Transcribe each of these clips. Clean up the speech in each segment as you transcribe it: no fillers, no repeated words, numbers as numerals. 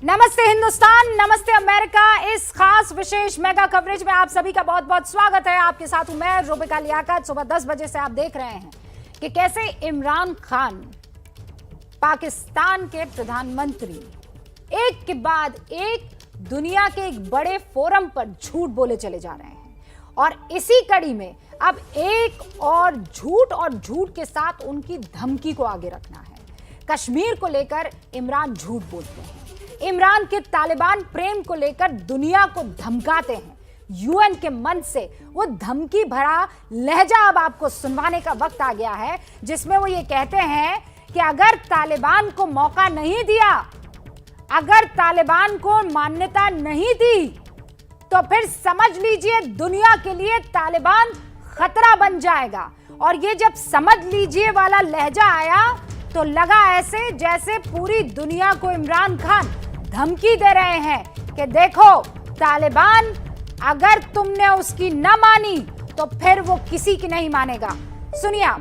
नमस्ते हिंदुस्तान, नमस्ते अमेरिका। इस खास विशेष मेगा कवरेज में आप सभी का बहुत बहुत स्वागत है। आपके साथ हूं मैं रुबिका लियाकत। सुबह 10 बजे से आप देख रहे हैं कि कैसे इमरान खान पाकिस्तान के प्रधानमंत्री एक के बाद एक दुनिया के एक बड़े फोरम पर झूठ बोले चले जा रहे हैं, और इसी कड़ी में अब एक और झूठ के साथ उनकी धमकी को आगे रखना है। कश्मीर को लेकर इमरान झूठ बोलते हैं, इमरान के तालिबान प्रेम को लेकर दुनिया को धमकाते हैं। यूएन के मंच से वो धमकी भरा लहजा अब आपको सुनवाने का वक्त आ गया है, जिसमें वो ये कहते हैं कि अगर तालिबान को मौका नहीं दिया, अगर तालिबान को मान्यता नहीं दी, तो फिर समझ लीजिए दुनिया के लिए तालिबान खतरा बन जाएगा। और ये जब समझ लीजिए वाला लहजा आया तो लगा ऐसे जैसे पूरी दुनिया को इमरान खान धमकी दे रहे हैं कि देखो तालिबान, अगर तुमने उसकी न मानी तो फिर वो किसी की नहीं मानेगा। सुनिए आप।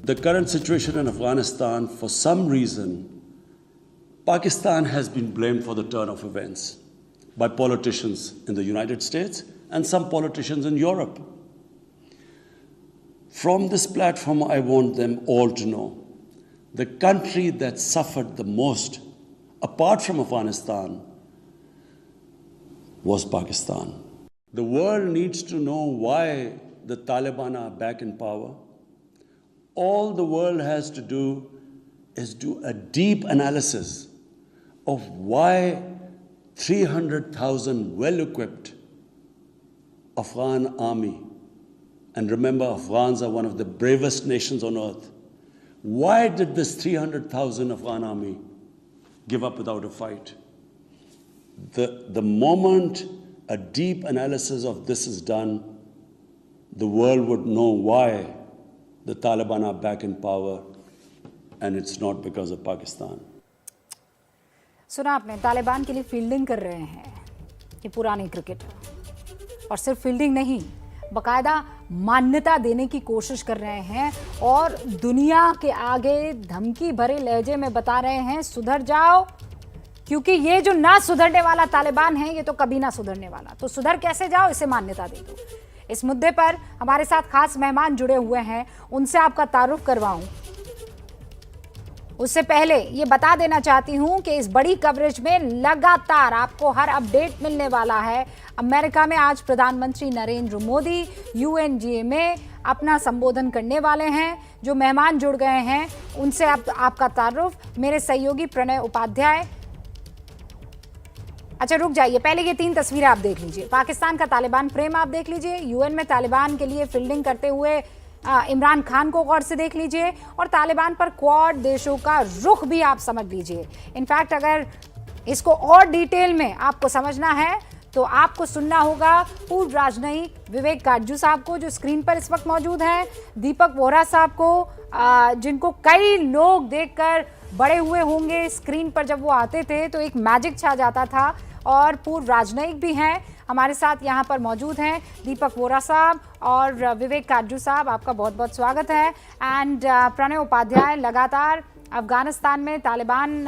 The current situation in Afghanistan, for some reason, Pakistan has been blamed for the turn of events by politicians in the United States and some politicians in Europe. From this platform, I want them all to know the country that suffered the most, apart from Afghanistan, was Pakistan. The world needs to know why the Taliban are back in power. All the world has to do is do a deep analysis of why 300,000 well-equipped Afghan army, and remember, Afghans are one of the bravest nations on earth. Why did this 300,000 Afghan army give up without a fight? The moment a deep analysis of this is done, the world would know why the Taliban are back in power, and it's not because of Pakistan. सुना आपने, तालिबान के लिए fielding कर रहे हैं ये पुराने cricketer, और सिर्फ फील्डिंग नहीं, बकायदा मान्यता देने की कोशिश कर रहे हैं और दुनिया के आगे धमकी भरे लहजे में बता रहे हैं सुधर जाओ, क्योंकि ये जो ना सुधरने वाला तालिबान है ये तो कभी ना सुधरने वाला। तो सुधर कैसे जाओ, इसे मान्यता दे दो। इस मुद्दे पर हमारे साथ खास मेहमान जुड़े हुए हैं, उनसे आपका तारुफ करवाऊं। उससे पहले ये बता देना चाहती हूं कि इस बड़ी कवरेज में लगातार आपको हर अपडेट मिलने वाला है। अमेरिका में आज प्रधानमंत्री नरेंद्र मोदी यूएनजीए में अपना संबोधन करने वाले हैं। जो मेहमान जुड़ गए हैं उनसे आपका तारुफ, मेरे सहयोगी प्रणय उपाध्याय। अच्छा रुक जाइए, पहले ये 3 तस्वीरें आप देख लीजिए। पाकिस्तान का तालिबान प्रेम आप देख लीजिए, यूएन में तालिबान के लिए फील्डिंग करते हुए इमरान खान को गौर से देख लीजिए, और तालिबान पर क्वाड देशों का रुख भी आप समझ लीजिए। इनफैक्ट अगर इसको और डिटेल में आपको समझना है तो आपको सुनना होगा पूर्व राजनयिक विवेक काटजू साहब को, जो स्क्रीन पर इस वक्त मौजूद हैं, दीपक वोरा साहब को, जिनको कई लोग देखकर बड़े हुए होंगे। स्क्रीन पर जब वो आते थे तो एक मैजिक छा जाता था, और पूर्व राजनयिक भी हैं हमारे साथ यहाँ पर मौजूद हैं, दीपक वोरा साहब और विवेक काटजू साहब, आपका बहुत बहुत स्वागत है। एंड प्रणय उपाध्याय, लगातार अफगानिस्तान में तालिबान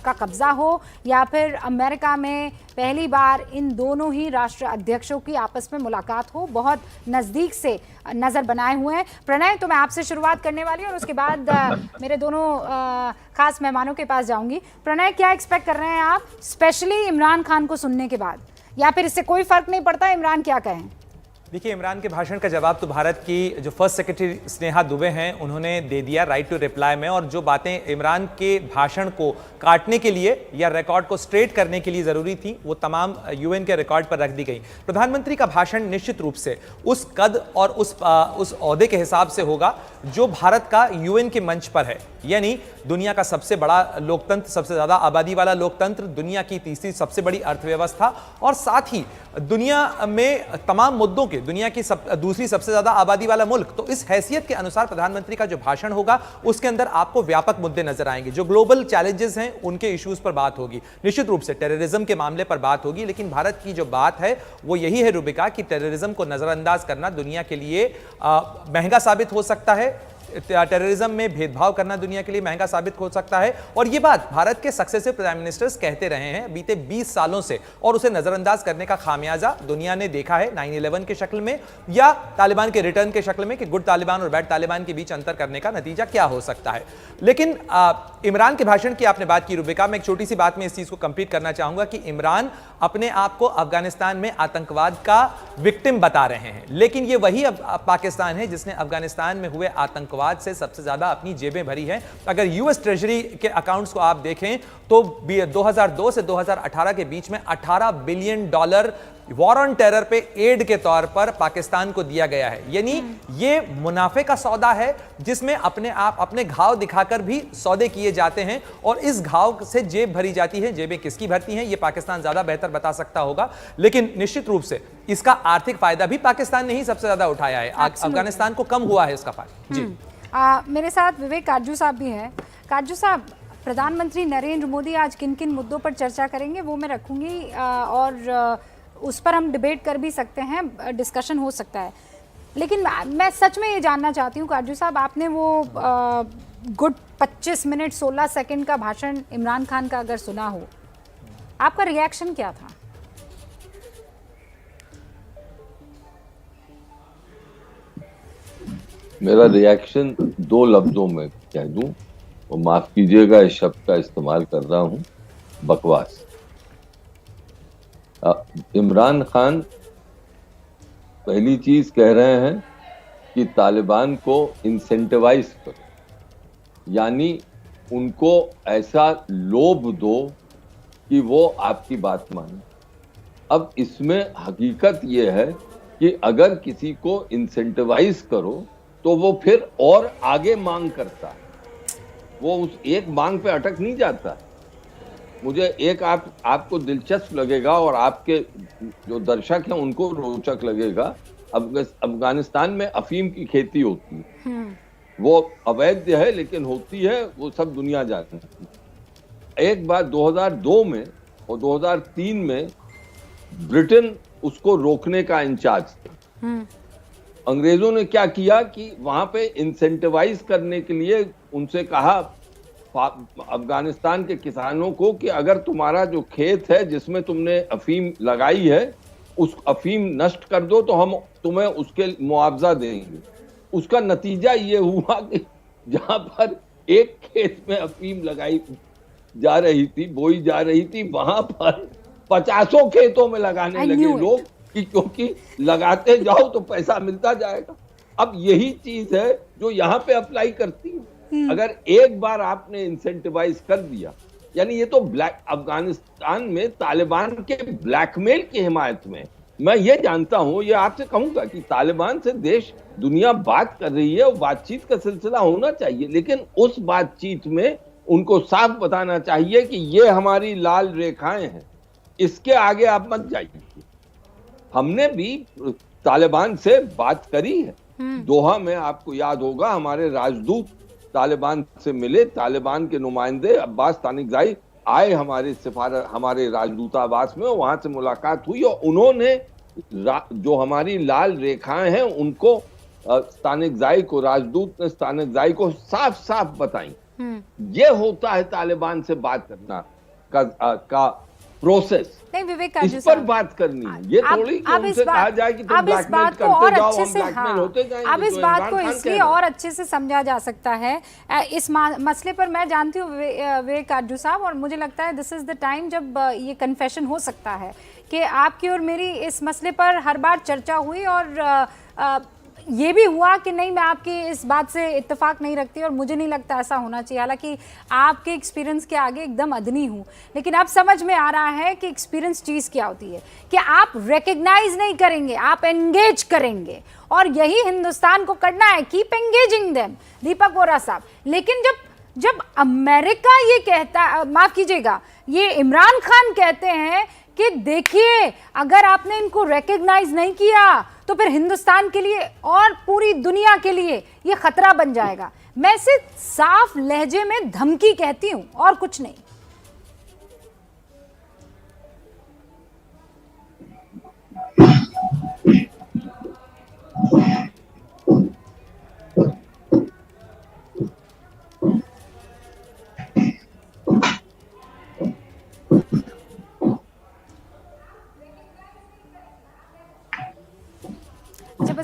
का कब्जा हो या फिर अमेरिका में पहली बार इन दोनों ही राष्ट्र अध्यक्षों की आपस में मुलाकात हो, बहुत नज़दीक से नज़र बनाए हुए हैं। प्रणय, तो मैं आपसे शुरुआत करने वाली हूँ और उसके बाद मेरे दोनों खास मेहमानों के पास जाऊँगी। प्रणय, क्या एक्सपेक्ट कर रहे हैं आप, स्पेशली इमरान खान को सुनने के बाद, या फिर इससे कोई फ़र्क नहीं पड़ता इमरान क्या कहें? देखिए, इमरान के भाषण का जवाब तो भारत की जो फर्स्ट सेक्रेटरी स्नेहा दुबे हैं उन्होंने दे दिया राइट टू रिप्लाई में, और जो बातें इमरान के भाषण को काटने के लिए या रिकॉर्ड को स्ट्रेट करने के लिए ज़रूरी थी वो तमाम यूएन के रिकॉर्ड पर रख दी गई। प्रधानमंत्री का भाषण निश्चित रूप से उस कद और उस ओहदे के हिसाब से होगा जो भारत का यूएन के मंच पर है, यानी दुनिया का सबसे बड़ा लोकतंत्र, सबसे ज़्यादा आबादी वाला लोकतंत्र, दुनिया की तीसरी सबसे बड़ी अर्थव्यवस्था, और साथ ही दुनिया में तमाम मुद्दों के दुनिया की दूसरी सबसे ज्यादा आबादी वाला मुल्क। तो इस हैसियत के अनुसार प्रधानमंत्री का जो भाषण होगा उसके अंदर आपको व्यापक मुद्दे नजर आएंगे। जो ग्लोबल चैलेंजेस हैं उनके इश्यूज पर बात होगी, निश्चित रूप से टेररिज्म के मामले पर बात होगी, लेकिन भारत की जो बात है वो यही है रुबिका कि टेररिज्म को नजरअंदाज करना दुनिया के लिए महंगा साबित हो सकता है, टेररिज्म में भेदभाव करना दुनिया के लिए महंगा साबित हो सकता है। और ये बात भारत के सक्सेसिव प्राइम मिनिस्टर्स कहते रहे हैं बीते 20 सालों से, और उसे नजरअंदाज करने का खामियाजा दुनिया ने देखा है 9/11 के शक्ल में या तालिबान के रिटर्न के शक्ल में कि गुड तालिबान और बैड तालिबान के बीच अंतर करने का नतीजा क्या हो सकता है। लेकिन इमरान के भाषण की आपने बात की रुबिका, मैं एक छोटी सी बात में इस चीज को कंप्लीट करना चाहूंगा कि इमरान अपने आप को अफगानिस्तान में आतंकवाद का विक्टिम बता रहे हैं, लेकिन ये वही पाकिस्तान है जिसने अफगानिस्तान में हुए आतंकवाद से सबसे ज्यादा अपनी जेबें भरी हैं। अगर यूएस ट्रेजरी के अकाउंट्स को आप देखें तो 2002 से 2018 के बीच में $18 बिलियन वॉर ऑन टेरर पे एड के तौर पर पाकिस्तान को दिया गया है। यानी ये मुनाफे का सौदा है जिसमें अपने आप अपने घाव दिखाकर भी सौदे किए जाते हैं और इस घाव से जेब भरी जाती है। जेबें किसकी भरती हैं ये पाकिस्तान ज्यादा बेहतर बता सकता होगा, लेकिन निश्चित रूप से इसका आर्थिक फायदा भी पाकिस्तान ने ही सबसे ज्यादा उठाया है। अफगानिस्तान को कम हुआ है इसका फायदा। जी मेरे साथ विवेक काजू साहब भी हैं। काजू साहब, प्रधानमंत्री नरेंद्र मोदी आज किन किन मुद्दों पर चर्चा करेंगे वो मैं रखूंगी और उस पर हम डिबेट कर भी सकते हैं, डिस्कशन हो सकता है। लेकिन मैं सच में ये जानना चाहती हूँ काजू साहब, आपने वो गुड 25 मिनट 16 सेकंड का भाषण इमरान खान का अगर सुना हो, आपका रिएक्शन क्या था? मेरा रिएक्शन 2 लफ्जों में कह दूं, और माफ कीजिएगा इस शब्द का इस्तेमाल कर रहा हूं, बकवास। इमरान खान पहली चीज कह रहे हैं कि तालिबान को इंसेंटिवाइज करो, यानी उनको ऐसा लोभ दो कि वो आपकी बात माने। अब इसमें हकीकत ये है कि अगर किसी को इंसेंटिवाइज करो तो वो फिर और आगे मांग करता है, वो उस एक मांग पे अटक नहीं जाता। मुझे एक आपको दिलचस्प लगेगा और आपके जो दर्शक हैं उनको रोचक लगेगा। अफगानिस्तान में अफीम की खेती होती है, वो अवैध है लेकिन होती है, वो सब दुनिया जानती है। एक बार 2002 में और 2003 में ब्रिटेन उसको रोकने का इंचार्ज था। अंग्रेजों ने क्या किया कि वहां पे इंसेंटिवाइज करने के लिए उनसे कहा अफगानिस्तान के किसानों को कि अगर तुम्हारा जो खेत है जिसमें तुमने अफीम लगाई है उस अफीम नष्ट कर दो तो हम तुम्हें उसके मुआवजा देंगे। उसका नतीजा ये हुआ कि जहां पर एक खेत में अफीम लगाई जा रही थी, बोई जा रही थी, वहां पर 50 खेतों में लगाने लगे लोग कि क्योंकि लगाते जाओ तो पैसा मिलता जाएगा। अब यही चीज है जो यहाँ पे अप्लाई करती है। अगर एक बार आपने इंसेंटिवाइज कर दिया, यानी ये तो अफगानिस्तान में तालिबान के ब्लैकमेल की हिमायत में। मैं ये जानता हूं, ये आपसे कहूंगा कि तालिबान से देश दुनिया बात कर रही है और बातचीत का सिलसिला होना चाहिए, लेकिन उस बातचीत में उनको साफ बताना चाहिए कि ये हमारी लाल रेखाएं हैं, इसके आगे आप मत जाइए। हमने भी तालिबान से बात करी है। दोहा में आपको याद होगा हमारे राजदूत तालिबान से मिले, तालिबान के नुमाइंदे अब्बास तानिकजाई आए हमारे राजदूतावास में, वहां से मुलाकात हुई और उन्होंने जो हमारी लाल रेखाएं हैं उनको तानिकजाई को, राजदूत ने तानिकजाई को साफ साफ बताई। ये होता है तालिबान से बात करना का प्रोसेस। नहीं विवेक, इस पर बात करनी है, ये थोड़ी कि उनसे कहा जाए कि तुम ब्लैकमेल करते जाओ, हम ब्लैकमेल होते जाएंगे। अब इस बात को इसलिए और अच्छे से समझा जा सकता है इस मसले पर। मैं जानती हूँ विवेक काजू साहब, और मुझे लगता है दिस इज द टाइम जब ये कन्फेशन हो सकता है कि आपकी और मेरी इस मसले पर हर बार चर्चा हुई और ये भी हुआ कि नहीं, मैं आपकी इस बात से इत्तेफाक नहीं रखती और मुझे नहीं लगता ऐसा होना चाहिए। हालांकि आपके एक्सपीरियंस के आगे एकदम अदनी हूँ, लेकिन अब समझ में आ रहा है कि एक्सपीरियंस चीज़ क्या होती है कि आप रिकग्नाइज नहीं करेंगे, आप एंगेज करेंगे, और यही हिंदुस्तान को करना है, कीप एंगेजिंग देम, दीपक वोरा साहब। लेकिन जब अमेरिका ये कहता, माफ कीजिएगा, ये इमरान खान कहते हैं कि देखिए अगर आपने इनको रिकग्नाइज नहीं किया तो फिर हिंदुस्तान के लिए और पूरी दुनिया के लिए ये खतरा बन जाएगा, मैं इसे साफ लहजे में धमकी कहती हूं और कुछ नहीं।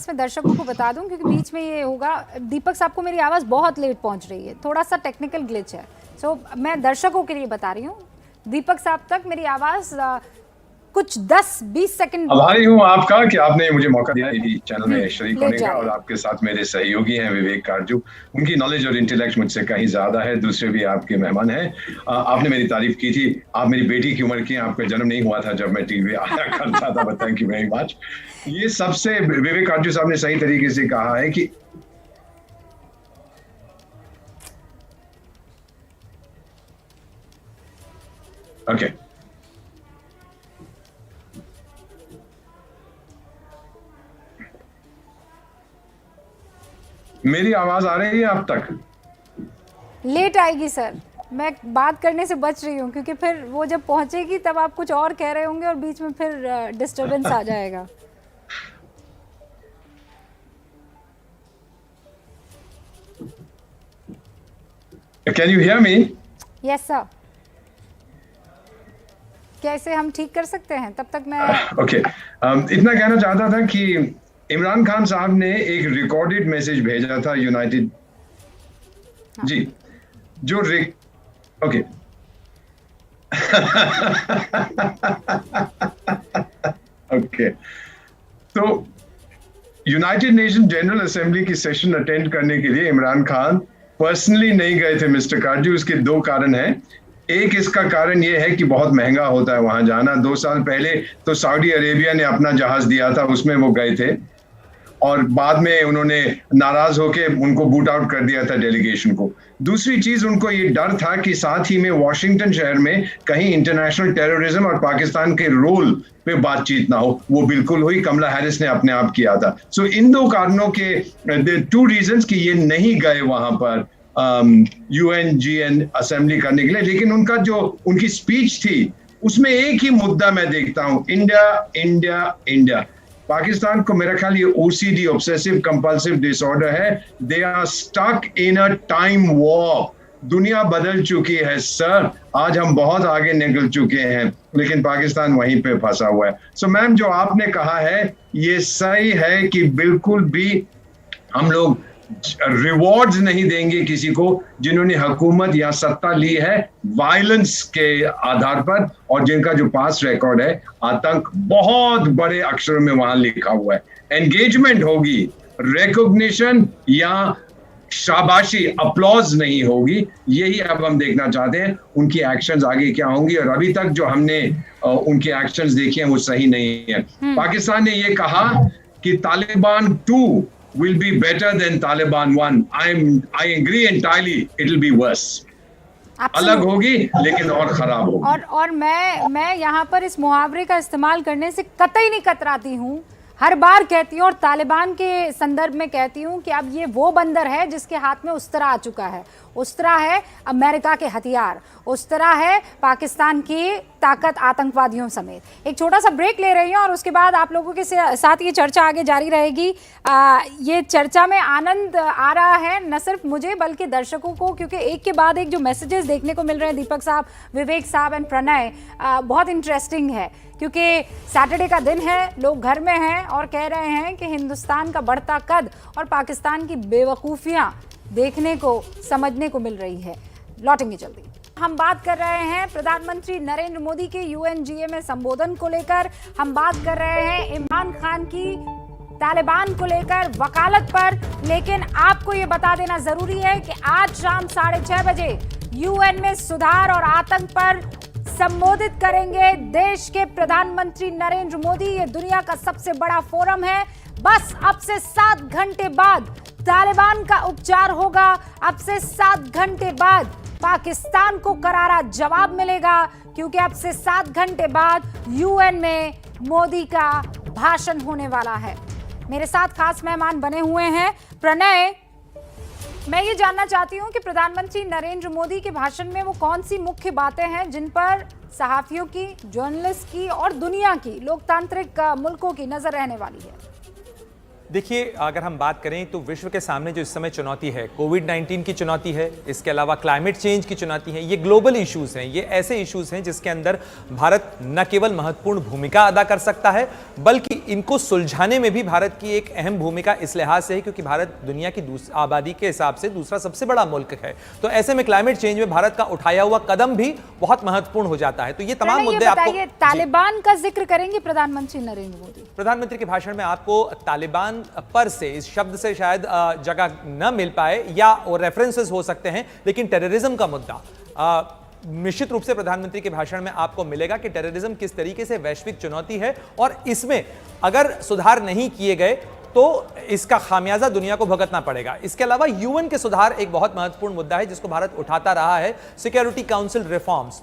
वापस मैं दर्शकों को बता दूं क्योंकि बीच में ये होगा, दीपक साहब को मेरी आवाज़ बहुत लेट पहुंच रही है, थोड़ा सा टेक्निकल ग्लिच है। सो मैं दर्शकों के लिए बता रही हूँ, दीपक साहब तक मेरी आवाज़ कुछ 10-20 सेकंड। आभारी हूँ आपका कि आपने मुझे मौका दिया इसी चैनल में शरीक ले होने का, जाइए। और आपके साथ मेरे सहयोगी हैं विवेक कारजू। उनकी नॉलेज और इंटेलेक्ट मुझसे कहीं ज्यादा है, दूसरे भी आपके मेहमान हैं। आपने मेरी तारीफ की थी, आप मेरी बेटी की उम्र की हैं, आपका जन्म नहीं हुआ था जब मैं टीवी आया करता था, but thank you very much. ये सबसे विवेक कारजू साहब ने सही तरीके से कहा है कि ओके मेरी आवाज आ रही है आप तक? लेट आएगी सर, मैं बात करने से बच रही हूँ क्योंकि फिर वो जब पहुंचेगी तब आप कुछ और कह रहे होंगे और बीच में फिर डिस्टरबेंस आ जाएगा। Can you hear me? Yes sir, कैसे हम ठीक कर सकते हैं? तब तक मैं ओके इतना कहना चाहता था कि इमरान खान साहब ने एक रिकॉर्डेड मैसेज भेजा था यूनाइटेड जी, जो ओके ओके तो यूनाइटेड नेशन जनरल असेंबली की सेशन अटेंड करने के लिए इमरान खान पर्सनली नहीं गए थे मिस्टर काजी। उसके दो कारण हैं। एक इसका कारण यह है कि बहुत महंगा होता है वहां जाना। 2 साल पहले तो सऊदी अरेबिया ने अपना जहाज दिया था, उसमें वो गए थे, और बाद में उन्होंने नाराज होके उनको बूट आउट कर दिया था डेलीगेशन को। दूसरी चीज, उनको ये डर था कि साथ ही में वॉशिंगटन शहर में कहीं इंटरनेशनल टेररिज्म और पाकिस्तान के रोल पे बातचीत ना हो। वो बिल्कुल हुई, कमला हैरिस ने अपने आप किया था। सो इन 2 कारणों के 2 रीजंस कि ये नहीं गए वहां पर UNGN असेंबली करने के लिए। लेकिन उनकी स्पीच थी, उसमें एक ही मुद्दा मैं देखता हूं, इंडिया इंडिया इंडिया। पाकिस्तान को मेरा ख्याल ये OCD ऑब्सेसिव कंपल्सिव डिसऑर्डर है। They are stuck in a time war. दुनिया बदल चुकी है सर, आज हम बहुत आगे निकल चुके हैं, लेकिन पाकिस्तान वहीं पे फंसा हुआ है। सो मैम, जो आपने कहा है ये सही है कि बिल्कुल भी हम लोग रिवॉर्ड्स नहीं देंगे किसी को जिन्होंने हुकूमत या सत्ता ली है वायलेंस के आधार पर, और जिनका जो पास रिकॉर्ड है आतंक बहुत बड़े अक्षरों में वहां लिखा हुआ है। एंगेजमेंट होगी, रिकॉग्निशन या शाबाशी अपलॉज नहीं होगी। यही अब हम देखना चाहते हैं, उनकी एक्शंस आगे क्या होंगी। और अभी तक जो हमने उनके एक्शंस देखे हैं वो सही नहीं है। पाकिस्तान ने ये कहा कि Taliban 2 will be better than Taliban 1. I agree entirely. It will be worse. अलग होगी लेकिन और खराब होगी। और मैं यहाँ पर इस मुहावरे का इस्तेमाल करने से कतई नहीं कतराती हूँ, हर बार कहती हूँ, और तालिबान के संदर्भ में कहती हूँ कि अब ये वो बंदर है जिसके हाथ में उस्तरा आ चुका है। उस्तरा है अमेरिका के हथियार, उस्तरा है पाकिस्तान की ताकत आतंकवादियों समेत। एक छोटा सा ब्रेक ले रही हूँ और उसके बाद आप लोगों के साथ ये चर्चा आगे जारी रहेगी। ये चर्चा में आनंद आ रहा है न सिर्फ मुझे बल्कि दर्शकों को, क्योंकि एक के बाद एक जो मैसेजेस देखने को मिल रहे हैं दीपक साहब, विवेक साहब एंड प्रणय, बहुत इंटरेस्टिंग है। क्योंकि सैटरडे का दिन है, लोग घर में हैं और कह रहे हैं कि हिंदुस्तान का बढ़ता कद और पाकिस्तान की बेवकूफ़ियाँ देखने को समझने को मिल रही है। लौटेंगे जल्दी। हम बात कर रहे हैं प्रधानमंत्री नरेंद्र मोदी के UNGA में संबोधन को लेकर, हम बात कर रहे हैं इमरान खान की तालिबान को लेकर वकालत पर। लेकिन आपको ये बता देना जरूरी है कि आज शाम 6:30 बजे UN में सुधार और आतंक पर संबोधित करेंगे देश के प्रधानमंत्री नरेंद्र मोदी। ये दुनिया का सबसे बड़ा फोरम है। बस अब से 7 घंटे बाद तालिबान का उपचार होगा। अब से 7 घंटे बाद पाकिस्तान को करारा जवाब मिलेगा, क्योंकि अब से 7 घंटे बाद UN में मोदी का भाषण होने वाला है। मेरे साथ खास मेहमान बने हुए हैं। प्रणय, मैं ये जानना चाहती हूँ कि प्रधानमंत्री नरेंद्र मोदी के भाषण में वो कौन सी मुख्य बातें हैं जिन पर सहाफियों की, जर्नलिस्ट की और दुनिया की, लोकतांत्रिक मुल्कों की नजर रहने वाली है? देखिए, अगर हम बात करें तो विश्व के सामने जो इस समय चुनौती है, कोविड-19 की चुनौती है, इसके अलावा क्लाइमेट चेंज की चुनौती है, ये ग्लोबल इश्यूज हैं, ये ऐसे इश्यूज हैं जिसके अंदर भारत न केवल महत्वपूर्ण भूमिका अदा कर सकता है, बल्कि इनको सुलझाने में भी भारत की एक अहम भूमिका इस लिहाज से है क्योंकि भारत दुनिया की आबादी के हिसाब से दूसरा सबसे बड़ा मुल्क है। तो ऐसे में क्लाइमेट चेंज में भारत का उठाया हुआ कदम भी बहुत महत्वपूर्ण हो जाता है। तो ये तमाम मुद्दे आपको, तालिबान का जिक्र करेंगे प्रधानमंत्री नरेंद्र मोदी। प्रधानमंत्री के भाषण में आपको तालिबान पर से, इस शब्द से शायद जगह न मिल पाए या रेफरेंसेस हो सकते हैं, लेकिन टेररिज्म का मुद्दा निश्चित रूप से प्रधानमंत्री के भाषण में आपको मिलेगा कि टेररिज्म किस तरीके से वैश्विक चुनौती है और इसमें अगर सुधार नहीं किए गए तो इसका खामियाजा दुनिया को भुगतना पड़ेगा। इसके अलावा यूएन के सुधार एक बहुत महत्वपूर्ण मुद्दा है जिसको भारत उठाता रहा है। सिक्योरिटी काउंसिल रिफॉर्म्स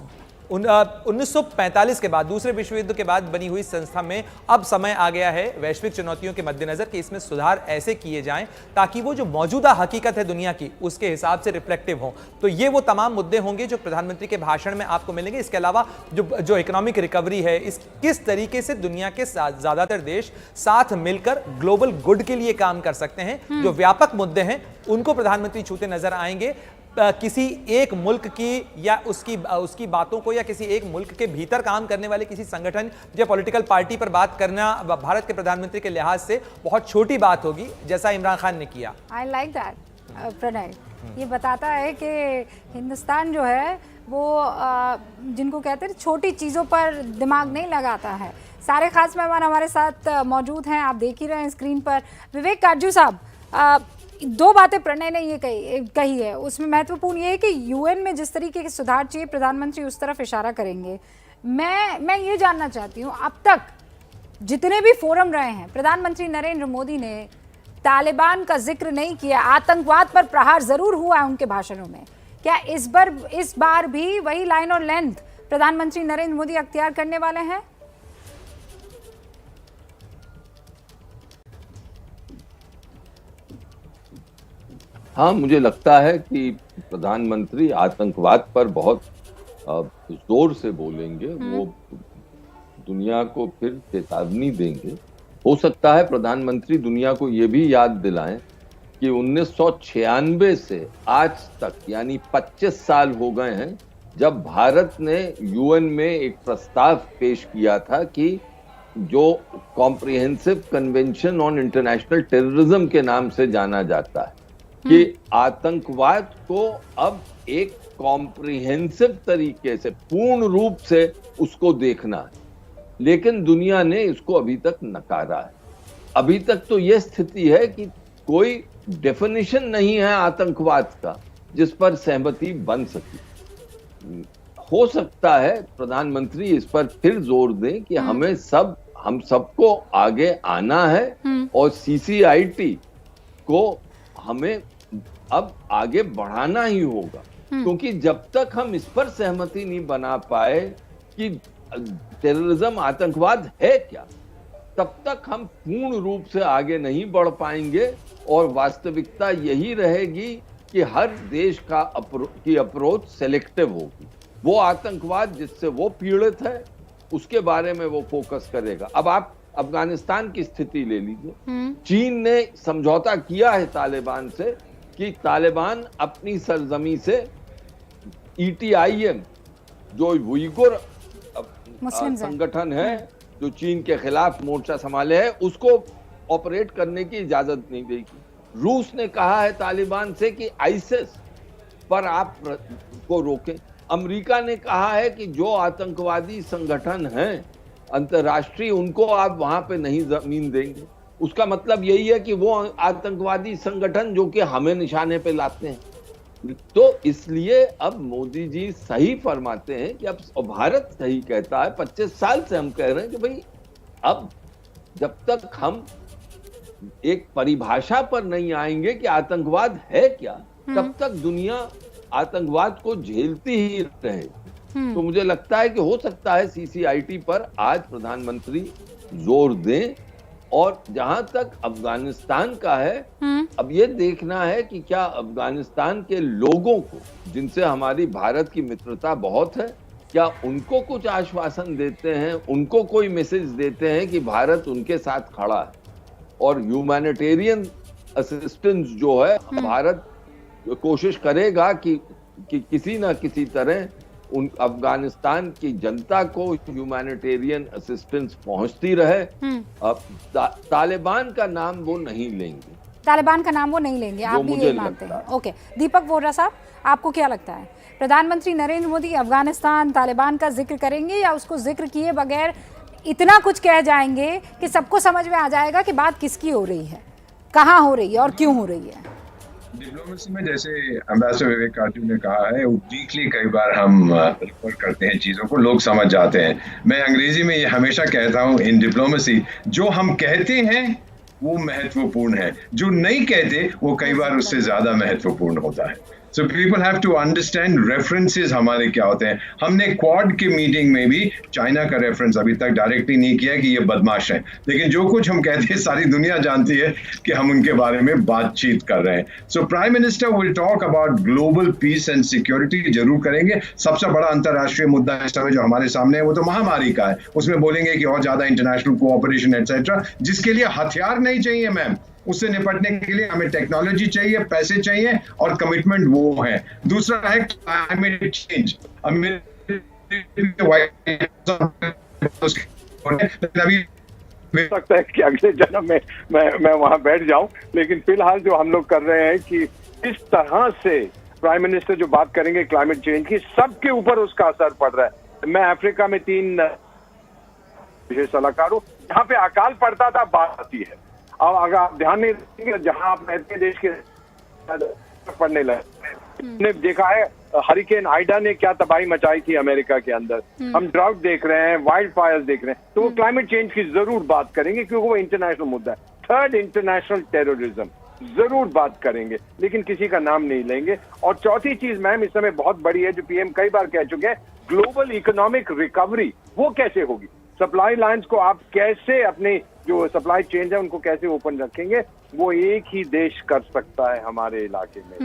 1945 के बाद, दूसरे विश्व युद्ध के बाद बनी हुई संस्था में अब समय आ गया है वैश्विक चुनौतियों के मद्देनजर कि इसमें सुधार ऐसे किए जाएं ताकि वो जो मौजूदा हकीकत है दुनिया की उसके हिसाब से रिफ्लेक्टिव हो। तो ये वो तमाम मुद्दे होंगे जो प्रधानमंत्री के भाषण में आपको मिलेंगे। इसके अलावा जो इकोनॉमिक रिकवरी है, इस किस तरीके से दुनिया के ज्यादातर देश साथ मिलकर ग्लोबल गुड के लिए काम कर सकते हैं, जो व्यापक मुद्दे हैं उनको प्रधानमंत्री छूते नजर आएंगे। किसी एक मुल्क की या उसकी बातों को या किसी एक मुल्क के भीतर काम करने वाले किसी संगठन या पॉलिटिकल पार्टी पर बात करना भारत के प्रधानमंत्री के लिहाज से बहुत छोटी बात होगी, जैसा इमरान खान ने किया। I like that Pranay. ये बताता है कि हिंदुस्तान जो है वो जिनको कहते हैं छोटी चीज़ों पर दिमाग नहीं लगाता है। सारे खास मेहमान हमारे साथ मौजूद हैं, आप देख ही रहे हैं स्क्रीन पर। विवेक काटजू साहब, दो बातें प्रणय ने ये कही है, उसमें महत्वपूर्ण ये है कि यूएन में जिस तरीके के सुधार चाहिए प्रधानमंत्री उस तरफ इशारा करेंगे। मैं ये जानना चाहती हूँ, अब तक जितने भी फोरम रहे हैं प्रधानमंत्री नरेंद्र मोदी ने तालिबान का जिक्र नहीं किया, आतंकवाद पर प्रहार जरूर हुआ है उनके भाषणों में। क्या इस बार भी वही लाइन और लेंथ प्रधानमंत्री नरेंद्र मोदी अख्तियार करने वाले हैं? हाँ, मुझे लगता है कि प्रधानमंत्री आतंकवाद पर बहुत जोर से बोलेंगे। वो दुनिया को फिर चेतावनी देंगे। हो सकता है प्रधानमंत्री दुनिया को ये भी याद दिलाएं कि 1996 से आज तक यानी 25 साल हो गए हैं जब भारत ने यूएन में एक प्रस्ताव पेश किया था कि जो comprehensive convention on international terrorism के नाम से जाना जाता है कि आतंकवाद को अब एक कॉम्प्रिहेंसिव तरीके से, पूर्ण रूप से उसको देखना है, लेकिन दुनिया ने इसको अभी तक नकारा है। अभी तक तो यह स्थिति है कि कोई डेफिनेशन नहीं है आतंकवाद का जिस पर सहमति बन सके। हो सकता है प्रधानमंत्री इस पर फिर जोर दें कि हम सबको आगे आना है और सीसीआईटी को हमें अब आगे बढ़ाना ही होगा, क्योंकि जब तक हम इस पर सहमति नहीं बना पाए कि टेररिज्म आतंकवाद है क्या, तब तक हम पूर्ण रूप से आगे नहीं बढ़ पाएंगे। और वास्तविकता यही रहेगी कि हर देश की अप्रोच सेलेक्टिव होगी। वो आतंकवाद जिससे वो पीड़ित है उसके बारे में वो फोकस करेगा। अब आप अफगानिस्तान की स्थिति ले लीजिए। चीन ने समझौता किया है तालिबान से कि तालिबान अपनी सरजमी से ETIM जो उइगुर संगठन है जो चीन के खिलाफ मोर्चा संभाले है उसको ऑपरेट करने की इजाजत नहीं देगी। रूस ने कहा है तालिबान से कि आईसिस पर आप को रोकें। अमेरिका ने कहा है कि जो आतंकवादी संगठन हैं अंतर्राष्ट्रीय उनको आप वहां पे नहीं जमीन देंगे। उसका मतलब यही है कि वो आतंकवादी संगठन जो कि हमें निशाने पे लाते हैं। तो इसलिए अब मोदी जी सही फरमाते हैं कि अब भारत सही कहता है। 25 साल से हम कह रहे हैं कि भाई अब जब तक हम एक परिभाषा पर नहीं आएंगे कि आतंकवाद है क्या, तब तक दुनिया आतंकवाद को झेलती ही रहे। तो मुझे लगता है कि हो सकता है सीसीआईटी पर आज प्रधानमंत्री जोर दें। और जहां तक अफगानिस्तान का है, अब ये देखना है कि क्या अफगानिस्तान के लोगों को, जिनसे हमारी भारत की मित्रता बहुत है, क्या उनको कुछ आश्वासन देते हैं, उनको कोई मैसेज देते हैं कि भारत उनके साथ खड़ा है। और ह्यूमैनिटेरियन असिस्टेंस जो है भारत कोशिश करेगा कि किसी ना किसी तरह उन अफगानिस्तान की जनता को ह्यूमैनिटेरियन असिस्टेंस पहुंचती रहे। अब तालिबान का नाम वो नहीं लेंगे, तालिबान का नाम वो नहीं लेंगे, आप भी ये मानते हैं? ओके, दीपक वोरा साहब, आपको क्या लगता है, प्रधानमंत्री नरेंद्र मोदी अफगानिस्तान तालिबान का जिक्र करेंगे या उसको जिक्र किए बगैर इतना कुछ कह जाएंगे कि सबको समझ में आ जाएगा कि बात किसकी हो रही है, कहाँ हो रही है और क्यों हो रही है? डिप्लोमेसी में जैसे एम्बेसडर विवेक काटू ने कहा है, वीकली कई बार हम रिफर करते हैं चीजों को, लोग समझ जाते हैं। मैं अंग्रेजी में ये हमेशा कहता हूँ, इन डिप्लोमेसी जो हम कहते हैं वो महत्वपूर्ण है, जो नहीं कहते वो कई बार उससे ज्यादा महत्वपूर्ण होता है। So people have to understand references हमारे क्या होते हैं। हमने क्वाड की मीटिंग में भी चाइना का रेफरेंस अभी तक डायरेक्टली नहीं किया कि ये बदमाश है, लेकिन जो कुछ हम कहते हैं सारी दुनिया जानती है कि हम उनके बारे में बातचीत कर रहे हैं। So prime minister will talk about global piece and security, जरूर करेंगे। सबसे बड़ा अंतर्राष्ट्रीय मुद्दा इस समय जो हमारे सामने है वो तो महामारी का है, उसमें बोलेंगे कि और ज्यादा इंटरनेशनल कोऑपरेशन एटसेट्रा, जिसके लिए हथियार नहीं चाहिए मैम, उससे निपटने के लिए हमें टेक्नोलॉजी चाहिए, पैसे चाहिए और कमिटमेंट वो है। दूसरा है क्लाइमेट चेंज। अभी सकता है कि अगले जन्म में मैं वहां बैठ जाऊं, लेकिन फिलहाल जो हम लोग कर रहे हैं कि इस तरह से प्राइम मिनिस्टर जो बात करेंगे क्लाइमेट चेंज की, सबके ऊपर उसका असर पड़ रहा है। मैं अफ्रीका में 3 विशेष सलाहकार हूं, जहां पे अकाल पड़ता था, बात आती है। और अगर आप ध्यान नहीं रखेंगे, जहां आप रहते हैं देश के पड़ने लगे, हमने देखा है हरिकेन आइडा ने क्या तबाही मचाई थी अमेरिका के अंदर। हम ड्राउट देख रहे हैं, वाइल्ड फायर्स देख रहे हैं, तो वो क्लाइमेट चेंज की जरूर बात करेंगे क्योंकि वो इंटरनेशनल मुद्दा है। थर्ड, इंटरनेशनल टेररिज्म जरूर बात करेंगे, लेकिन किसी का नाम नहीं लेंगे। और चौथी चीज मैम इस समय बहुत बड़ी है, जो पीएम कई बार कह चुके हैं, ग्लोबल इकोनॉमिक रिकवरी वो कैसे होगी। सप्लाई लाइंस को आप कैसे, अपने जो सप्लाई चेन है उनको कैसे ओपन रखेंगे, वो एक ही देश कर सकता है हमारे इलाके में,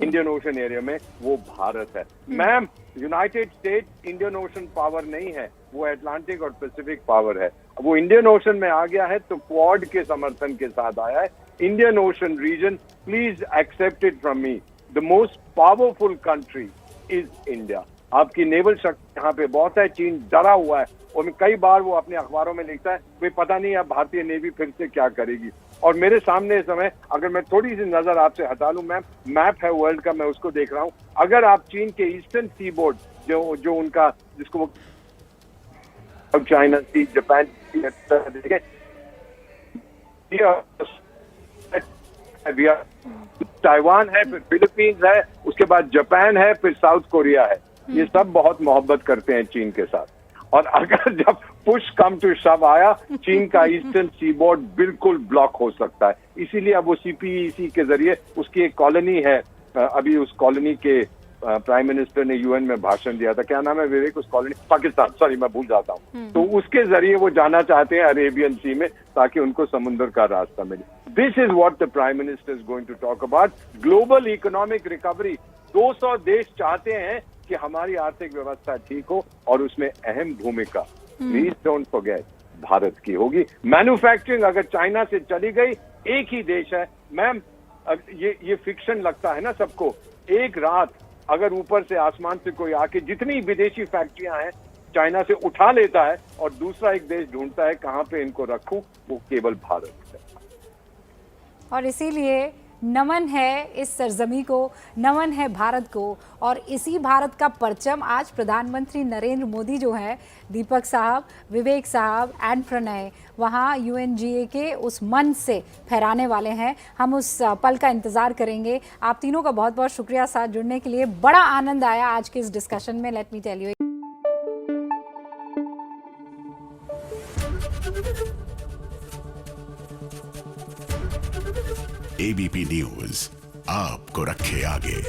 इंडियन ओशन एरिया में, वो भारत है। Ma'am, United states Indian ocean power नहीं है, वो अटलांटिक और पैसिफिक पावर है। वो इंडियन ओशन में आ गया है तो क्वाड के समर्थन के साथ आया है। Indian ocean region, please accept it from me, the most powerful country is India. आपकी नेवल शक्ति यहाँ पे बहुत है, चीन डरा हुआ है और कई बार वो अपने अखबारों में लिखता है भाई पता नहीं अब भारतीय नेवी फिर से क्या करेगी। और मेरे सामने इस समय, अगर मैं थोड़ी सी नजर आपसे हटा लूं मैम, मैप है वर्ल्ड का, मैं उसको देख रहा हूं। अगर आप चीन के ईस्टर्न सी बोर्ड जो उनका, जिसको वो चाइना सी, जापान देखें, ताइवान है, फिर फिलीपींस है, उसके बाद जापान है, फिर साउथ कोरिया है। ये सब बहुत मोहब्बत करते हैं चीन के साथ। और अगर जब पुश कम टू शव आया, चीन का ईस्टर्न सीबोर्ड बिल्कुल ब्लॉक हो सकता है। इसीलिए अब वो सीपीईसी के जरिए, उसकी एक कॉलोनी है, अभी उस कॉलोनी के प्राइम मिनिस्टर ने यूएन में भाषण दिया था, क्या नाम है विवेक उस कॉलोनी, पाकिस्तान, सॉरी मैं भूल जाता हूँ, तो उसके जरिए वो जाना चाहते हैं अरेबियन सी में, ताकि उनको समुद्र का रास्ता मिले। This is what the prime minister is going to talk about, global economic recovery. 200 देश चाहते हैं कि हमारी आर्थिक व्यवस्था ठीक हो और उसमें अहम भूमिका, प्लीज डोंट फॉरगेट, भारत की होगी। मैन्युफैक्चरिंग अगर चाइना से चली गई, एक ही देश है मैम, ये फिक्शन लगता है ना सबको, एक रात अगर ऊपर से आसमान से कोई आके जितनी विदेशी फैक्ट्रियां हैं चाइना से उठा लेता है और दूसरा एक देश ढूंढता है कहां पे इनको रखूं, वो केवल भारत है। और इसीलिए नमन है इस सरजमी को, नमन है भारत को, और इसी भारत का परचम आज प्रधानमंत्री नरेंद्र मोदी जो है, दीपक साहब, विवेक साहब एंड प्रणय, वहाँ यूएनजीए के उस मंच से फहराने वाले हैं। हम उस पल का इंतज़ार करेंगे। आप तीनों का बहुत बहुत शुक्रिया साथ जुड़ने के लिए, बड़ा आनंद आया आज के इस डिस्कशन में, let me tell you. ABP news आपको रखे आगे।